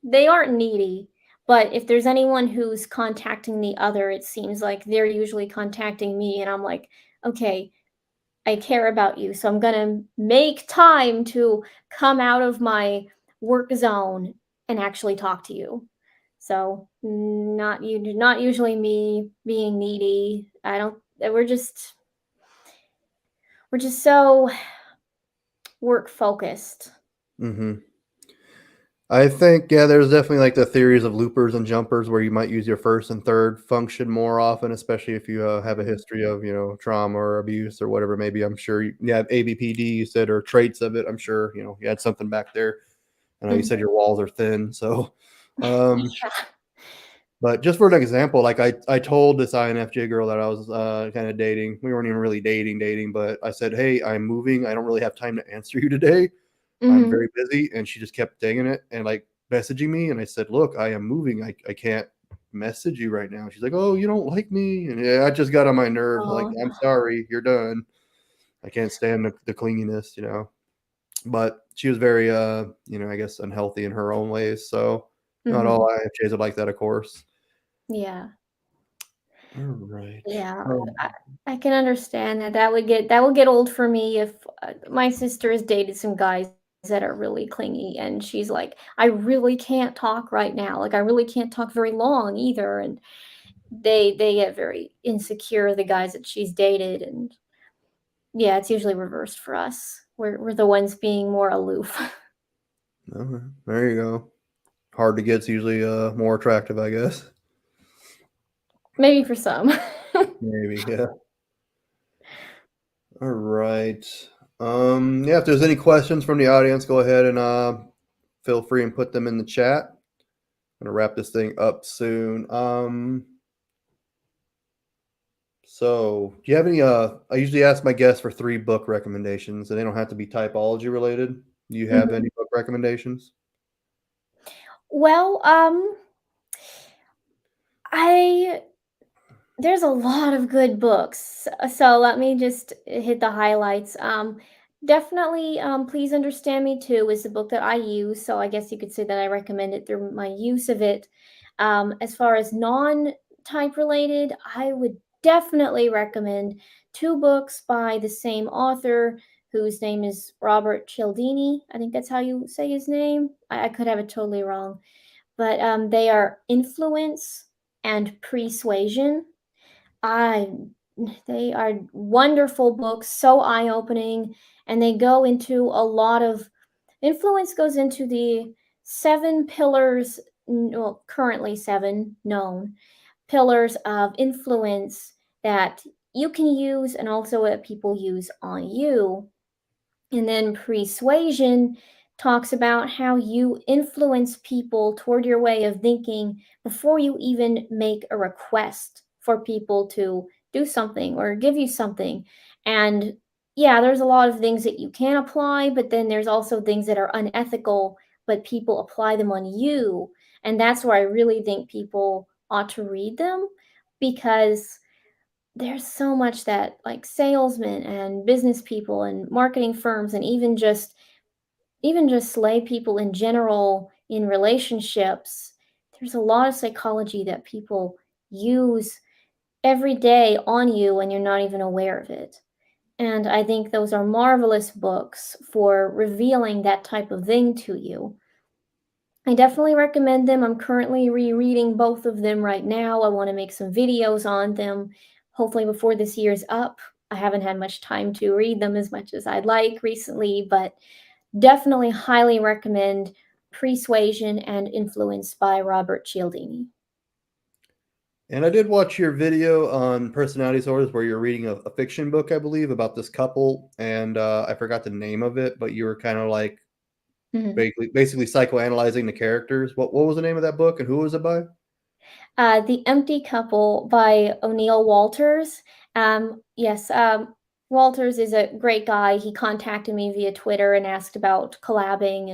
they aren't needy, but if there's anyone who's contacting the other, it seems like they're usually contacting me, and I'm like, okay, I care about you, so I'm gonna make time to come out of my work zone and actually talk to you. So not usually me being needy. I don't. We're just so work focused. Hmm. I think, yeah, there's definitely like the theories of loopers and jumpers where you might use your first and third function more often, especially if you have a history of, trauma or abuse or whatever. Maybe I'm sure you have ABPD, you said, or traits of it. I'm sure, you had something back there. I know you Mhm. said your walls are thin. So, um, but just for an example, like I told this INFJ girl that I was kind of dating. We weren't even really dating, but I said, "Hey, I'm moving. I don't really have time to answer you today. I'm Mhm. very busy." And she just kept danging it and like messaging me. And I said, "Look, I am moving. I can't message you right now." She's like, "Oh, you don't like me?" And yeah, I just got on my nerves. I'm like, Oh. "I'm sorry. You're done. I can't stand the clinginess. But she was very, I guess unhealthy in her own ways. So not Mhm. all INFJs are like that, of course. Yeah. All right. Yeah. Um, I can understand that. That would get old for me if my sister has dated some guys that are really clingy, and she's like, "I really can't talk right now. Like, I really can't talk very long either." And they get very insecure, the guys that she's dated, and yeah, it's usually reversed for us. We're the ones being more aloof. okay, there you go. Hard to get's usually more attractive, I guess. Maybe for some. Maybe, yeah. All right. Yeah, if there's any questions from the audience, go ahead and feel free and put them in the chat. I'm gonna wrap this thing up soon. So do you have any I usually ask my guests for 3 book recommendations, and they don't have to be typology related. Do you have Mhm. any book recommendations? Well, I there's a lot of good books. So let me just hit the highlights. Definitely, Please Understand Me Too is the book that I use. So I guess you could say that I recommend it through my use of it. As far as non-type related, I would definitely recommend 2 books by the same author, whose name is Robert Cialdini. I think that's how you say his name. I could have it totally wrong, but they are Influence and Persuasion. I They are wonderful books, so eye-opening, and they go into a lot of Influence goes into the 7 pillars, well, currently 7 known pillars of influence that you can use and also what people use on you. And then persuasion talks about how you influence people toward your way of thinking before you even make a request for people to do something or give you something. And yeah, there's a lot of things that you can apply, but then there's also things that are unethical, but people apply them on you. And that's where I really think people ought to read them, because there's so much that like salesmen and business people and marketing firms and even just lay people in general in relationships, there's a lot of psychology that people use every day on you and you're not even aware of it. And I think those are marvelous books for revealing that type of thing to you. I definitely recommend them. I'm currently rereading both of them right now. I want to make some videos on them, hopefully before this year's up. I haven't had much time to read them as much as I'd like recently, but definitely highly recommend Persuasion and Influence by Robert Cialdini. And I did watch your video on personality disorders where you're reading a fiction book, I believe, about this couple, and I forgot the name of it, but you were kind of like Mhm. basically psychoanalyzing the characters. What was the name of that book and who was it by? The Empty Couple by O'Neill Walters. Yes, Walters is a great guy. He contacted me via Twitter and asked about collabing.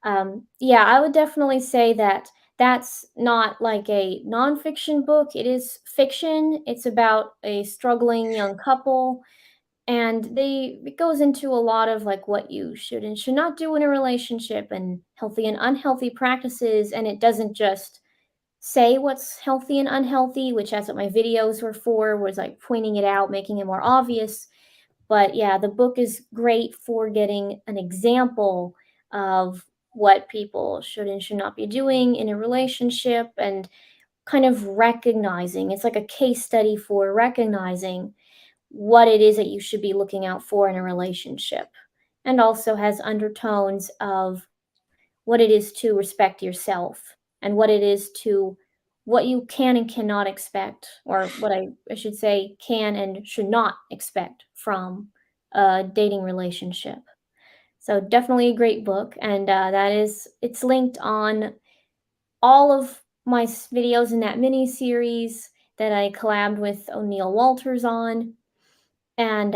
And yeah, I would definitely say that that's not like a nonfiction book. It is fiction. It's about a struggling young couple. and it goes into a lot of like what you should and should not do in a relationship and healthy and unhealthy practices, and it doesn't just say what's healthy and unhealthy, which that's what my videos were for, was like pointing it out, making it more obvious. But yeah, the book is great for getting an example of what people should and should not be doing in a relationship, and kind of recognizing, it's like a case study for recognizing what it is that you should be looking out for in a relationship, and also has undertones of what it is to respect yourself, and what it is to what you can and cannot expect, or what I should say can and should not expect from a dating relationship. So definitely a great book, and it's linked on all of my videos in that mini series that I collabed with O'Neill Walters on, and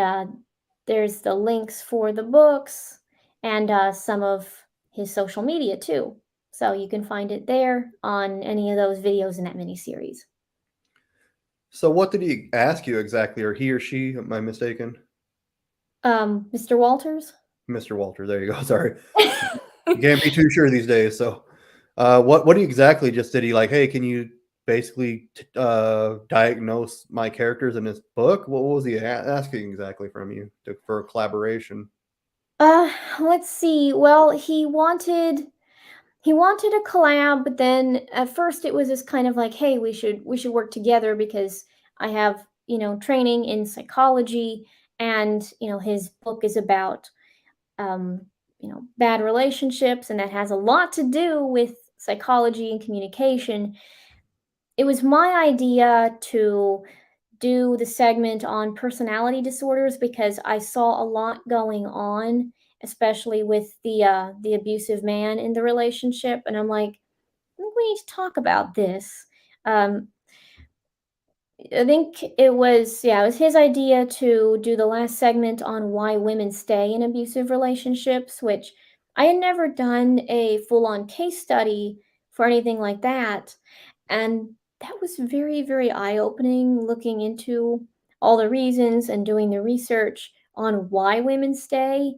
there's the links for the books, and some of his social media too. So you can find it there on any of those videos in that mini series. So what did he ask you exactly, or he or she? Am I mistaken? Mr. Walters. Mr. Walter. There you go. Sorry. You can't be too sure these days. So, what do you exactly just did he like? Hey, can you basically diagnose my characters in this book? What was he asking exactly from you for a collaboration? uh, let's see. Well, he wanted a collab, but then at first it was just kind of like, hey, we should work together because I have, training in psychology, and his book is about um, bad relationships, and that has a lot to do with psychology and communication. It was my idea to do the segment on personality disorders because I saw a lot going on, especially with the abusive man in the relationship, and I'm like, I think we need to talk about this. Um, I think it was his idea to do the last segment on why women stay in abusive relationships, which I had never done a full on case study for anything like that. And that was very, very eye opening, looking into all the reasons and doing the research on why women stay.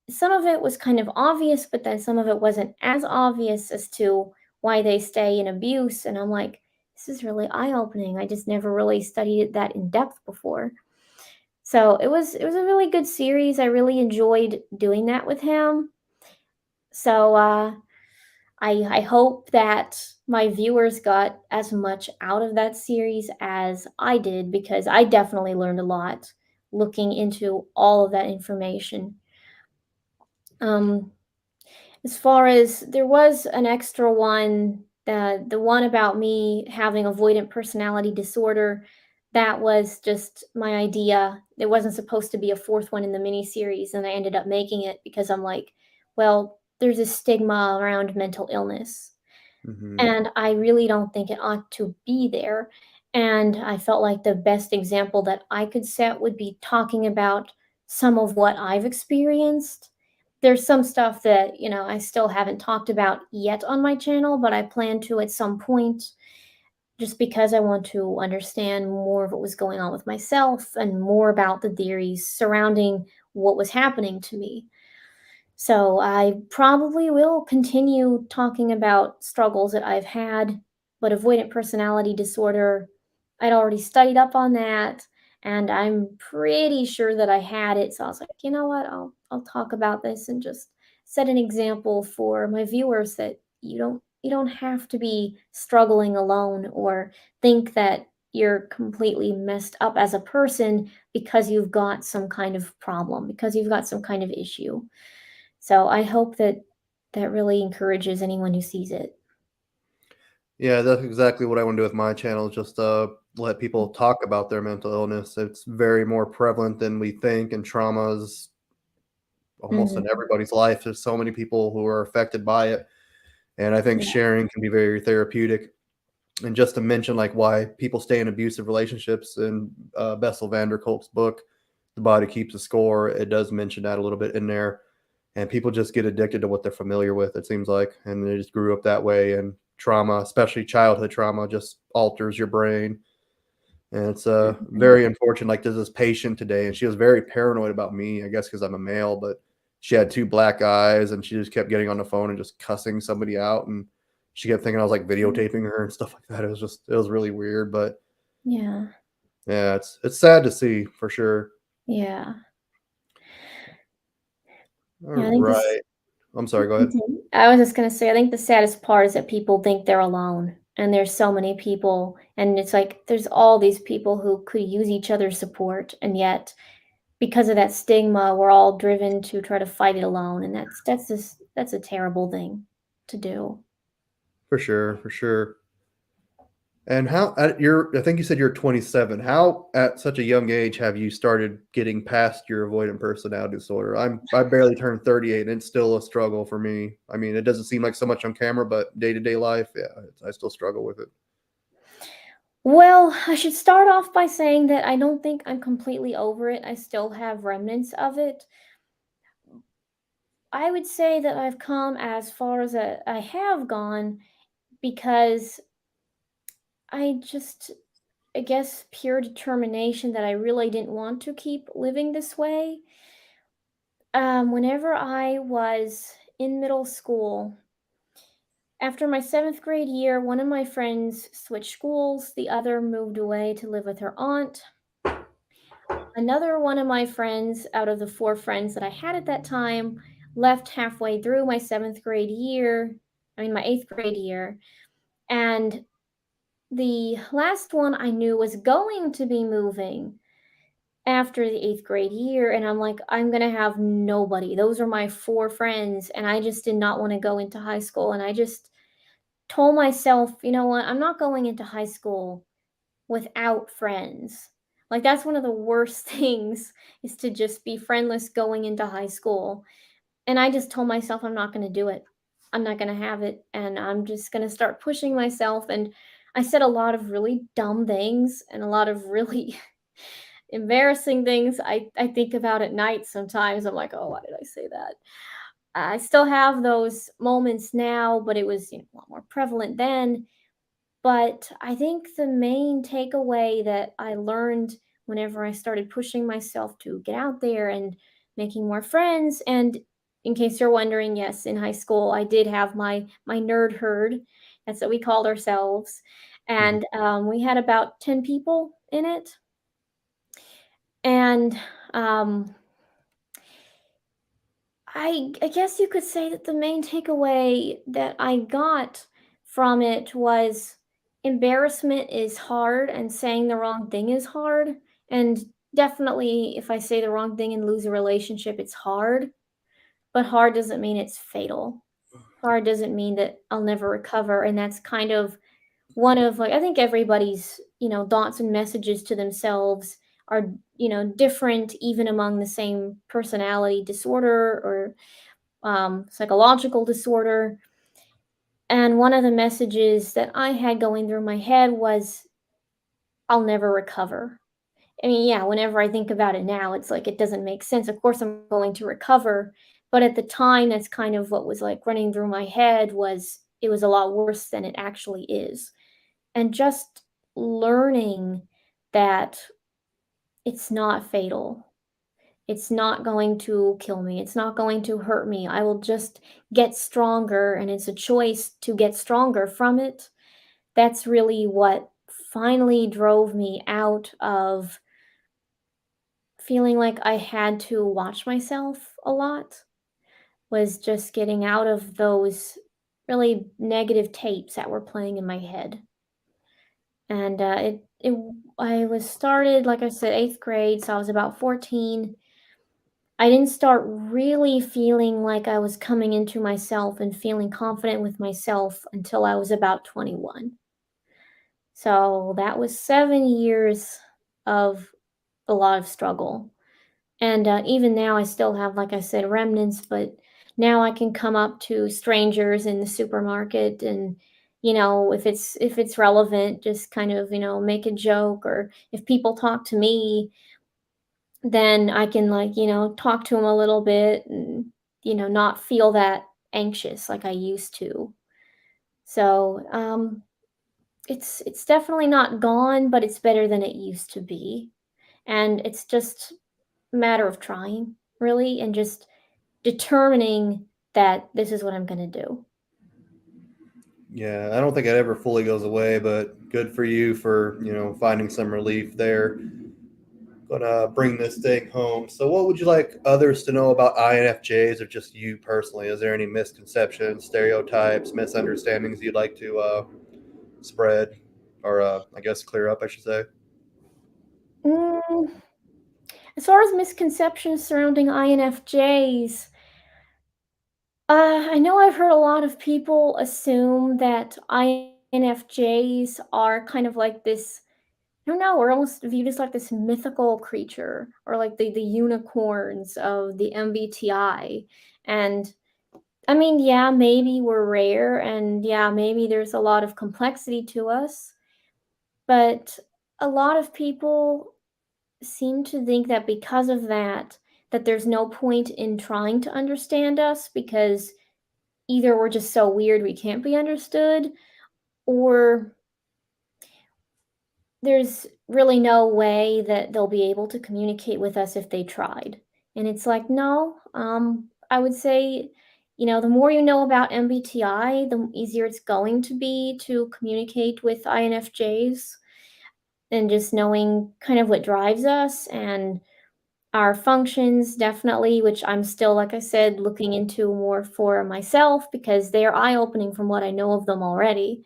Some of it was kind of obvious, but then some of it wasn't as obvious as to why they stay in abuse. And I'm like, this is really eye opening. I just never really studied it that in depth before. So it was a really good series. I really enjoyed doing that with him. So I hope that my viewers got as much out of that series as I did, because I definitely learned a lot looking into all of that information. Um, As far as there was an extra one, the one about me having avoidant personality disorder, that was just my idea. There wasn't supposed to be a fourth one in the mini series, and I ended up making it because I'm like, well, there's a stigma around mental illness, Hmm. and I really don't think it ought to be there. And I felt like the best example that I could set would be talking about some of what I've experienced. There's some stuff that, I still haven't talked about yet on my channel, but I plan to at some point, just because I want to understand more of what was going on with myself and more about the theories surrounding what was happening to me. So I probably will continue talking about struggles that I've had, but avoidant personality disorder, I'd already studied up on that, and I'm pretty sure that I had it. So I was like, you know what? I'll talk about this and just set an example for my viewers that you don't have to be struggling alone, or think that you're completely messed up as a person because you've got some kind of problem, because you've got some kind of issue. So I hope that that really encourages anyone who sees it. Yeah, that's exactly what I want to do with my channel. Just let people talk about their mental illness. It's very more prevalent than we think, and trauma is almost in Mhm. everybody's life. There's so many people who are affected by it, and I think Yeah. sharing can be very therapeutic. And just to mention, like why people stay in abusive relationships in Bessel van der Kolk's book, "The Body Keeps a Score," it does mention that a little bit in there. And people just get addicted to what they're familiar with. It seems like, and they just grew up that way. And trauma, especially childhood trauma, just alters your brain. And it's Mhm. very unfortunate. Like there's this patient today, and she was very paranoid about me. I guess because I'm a male, but she had two black eyes, and she just kept getting on the phone and just cussing somebody out, and she kept thinking I was like videotaping her and stuff like that. It was really weird, but Yeah. yeah, it's sad to see for sure. Yeah. All Yeah, I think this right. I'm sorry. Go ahead. Mhm. I was just gonna say, I think the saddest part is that people think they're alone, and there's so many people, and it's like there's all these people who could use each other's support, and yet because of that stigma, we're all driven to try to fight it alone, and that's a terrible thing to do. For sure, for sure. And how at I think you said you're 27. How at such a young age have you started getting past your avoidant personality disorder? I barely turned 38 and it's still a struggle for me. I mean, it doesn't seem like so much on camera, but day-to-day life, yeah, I still struggle with it. Well, I should start off by saying that I don't think I'm completely over it. I still have remnants of it. I would say that I've come as far as I have gone because I just I guess pure determination that I really didn't want to keep living this way. Whenever I was in middle school, after my seventh grade year, one of my friends switched schools, the other moved away to live with her aunt. Another one of my friends, out of the four friends that I had at that time, left halfway through my seventh grade year, my eighth grade year. And the last one I knew was going to be moving after the 8th grade year, and I'm like, "I'm gonna have nobody." Those are my 4 friends, and I just did not wanna go into high school, and I just told myself, "You know what? I'm not going into high school without friends." Like, that's one of the worst things is to just be friendless going into high school, and I just told myself, "I'm not gonna do it. I'm not gonna have it, and I'm just gonna start pushing myself," and I said a lot of really dumb things and a lot of really embarrassing things I think about at night sometimes. I'm like, "Oh, why did I say that?" I still have those moments now, but it was, a lot more prevalent then. But I think the main takeaway that I learned whenever I started pushing myself to get out there and making more friends, and in case you're wondering, yes, in high school, I did have my nerd herd. That's what we called ourselves. Mhm. And we had about 10 people in it. And um, I guess you could say that the main takeaway that I got from it was embarrassment is hard and saying the wrong thing is hard. And definitely, if I say the wrong thing and lose a relationship, it's hard. But hard doesn't mean it's fatal. Hard doesn't mean that I'll never recover. And that's kind of one of like I think everybody's, thoughts and messages to themselves are, different even among the same personality disorder or psychological disorder. And one of the messages that I had going through my head was, I'll never recover. I mean, yeah, whenever I think about it now, it's like it doesn't make sense. Of course, I'm going to recover. But at the time, that's kind of what was like running through my head was it was a lot worse than it actually is. And just learning that it's not fatal. It's not going to kill me. It's not going to hurt me. I will just get stronger, and it's a choice to get stronger from it. That's really what finally drove me out of feeling like I had to watch myself a lot, was just getting out of those really negative tapes that were playing in my head. And I was started, like I said, 8th grade, so I was about 14. I didn't start really feeling like I was coming into myself and feeling confident with myself until I was about 21. So that was 7 years of a lot of struggle. And even now, I still have, like I said, remnants, but now I can come up to strangers in the supermarket and if it's relevant, just kind of make a joke, or if people talk to me, then I can, like, talk to him a little bit and, not feel that anxious like I used to. So, it's definitely not gone, but it's better than it used to be. And it's just a matter of trying, really, and just determining that this is what I'm going to do. Yeah, I don't think it ever fully goes away, but good for you for, finding some relief there. Gonna bring this thing home. So, what would you like others to know about INFJs or just you personally? Is there any misconceptions, stereotypes, misunderstandings you'd like to spread or, I guess, clear up, I should say? Mm, as far as misconceptions surrounding INFJs, I know I've heard a lot of people assume that INFJs are kind of like this. I don't know, we're almost viewed as like this mythical creature or like the unicorns of the MBTI. And I mean, yeah, maybe we're rare and yeah, maybe there's a lot of complexity to us, but a lot of people seem to think that because of that, that there's no point in trying to understand us because either we're just so weird we can't be understood, or there's really no way that they'll be able to communicate with us if they tried. And it's like, no, I would say, the more you know about MBTI, the easier it's going to be to communicate with INFJs and just knowing kind of what drives us and our functions, definitely, which I'm still, like I said, looking into more for myself because they are eye opening from what I know of them already.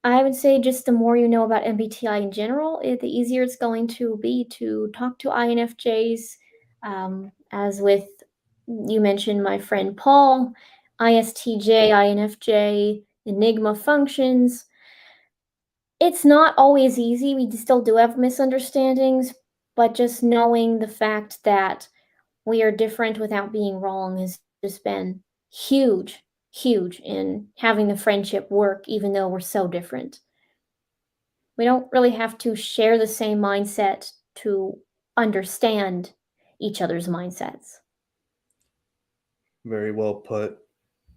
I would say just the more you know about MBTI in general, the easier it's going to be to talk to INFJs. As with, you mentioned my friend Paul, ISTJ, INFJ, Enigma functions. It's not always easy. We still do have misunderstandings, but just knowing the fact that we are different without being wrong has just been huge, huge in having the friendship work, even though we're so different. We don't really have to share the same mindset to understand each other's mindsets. Very well put.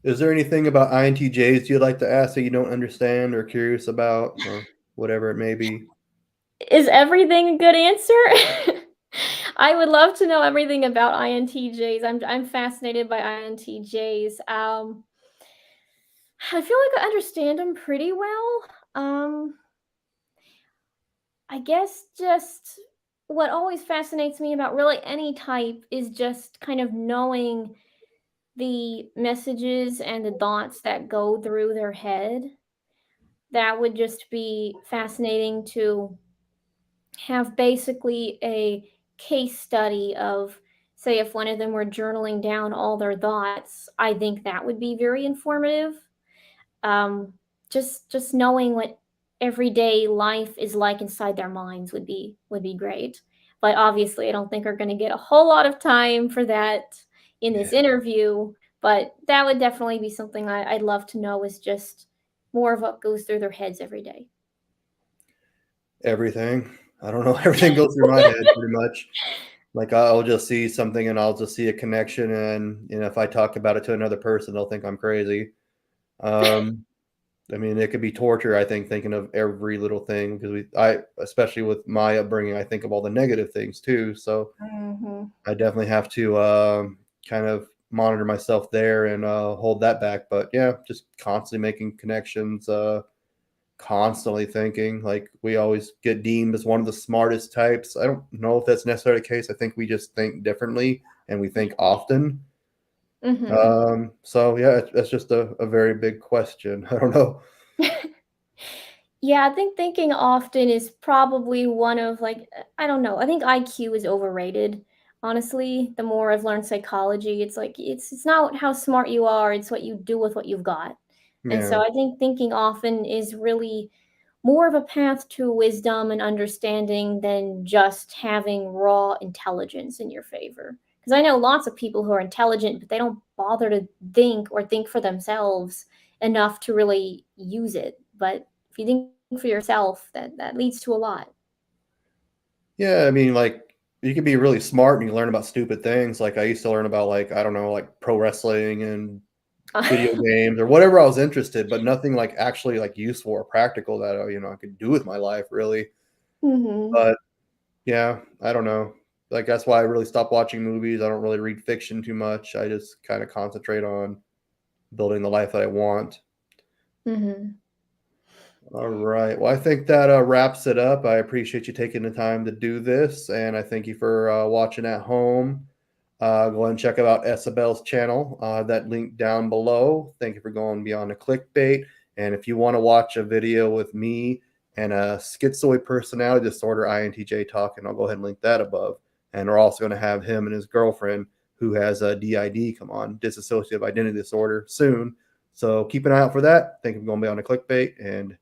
Is there anything about INTJs you'd like to ask that you don't understand or curious about or whatever it may be? Is everything a good answer? I would love to know everything about INTJs. I'm fascinated by INTJs. I feel like I understand them pretty well. I guess just what always fascinates me about really any type is just kind of knowing the messages and the thoughts that go through their head. That would just be fascinating to have basically a case study of, say, if one of them were journaling down all their thoughts. I think that would be very informative. um, just knowing what everyday life is like inside their minds would be great. But obviously, I don't think we're going to get a whole lot of time for that in Yeah. this interview. But that would definitely be something I'd love to know is just more of what goes through their heads every day. Everything. I don't know. Everything goes through my head pretty much. Like I'll just see something and I'll just see a connection, and if I talk about it to another person, they'll think I'm crazy. Um, I mean, it could be torture. I think thinking of every little thing because I especially with my upbringing, I think of all the negative things too. So Hmm. I definitely have to kind of monitor myself there and hold that back. But yeah, just constantly making connections. Constantly thinking. Like we always get deemed as one of the smartest types. I don't know if that's necessarily the case. I think we just think differently and we think often. Hmm. So yeah, that's just a very big question. I don't know. Yeah, I think thinking often is probably one of like, I don't know. I think IQ is overrated. Honestly, the more I've learned psychology, it's like it's not how smart you are, it's what you do with what you've got. And Yeah, so I think thinking often is really more of a path to wisdom and understanding than just having raw intelligence in your favor. Because I know lots of people who are intelligent, but they don't bother to think or think for themselves enough to really use it. But if you think for yourself, that leads to a lot. yeah. I mean, like you can be really smart and you learn about stupid things. Like I used to learn about like I don't know, like pro wrestling and video games or whatever I was interested, but nothing like actually like useful or practical that I could do with my life really. Mhm. But yeah, I don't know. Like that's why I really stopped watching movies. I don't really read fiction too much. I just kind of concentrate on building the life that I want. Mhm. All right. Well, I think that wraps it up. I appreciate you taking the time to do this, and I thank you for watching at home. Go ahead and check out Esabelle's channel. That link down below. Thank you for going beyond the clickbait. And if you want to watch a video with me and a schizoid personality disorder INTJ talking, I'll go ahead and link that above. And we're also going to have him and his girlfriend who has a DID come on, dissociative identity disorder, soon. So keep an eye out for that. Thank you for going beyond the clickbait, and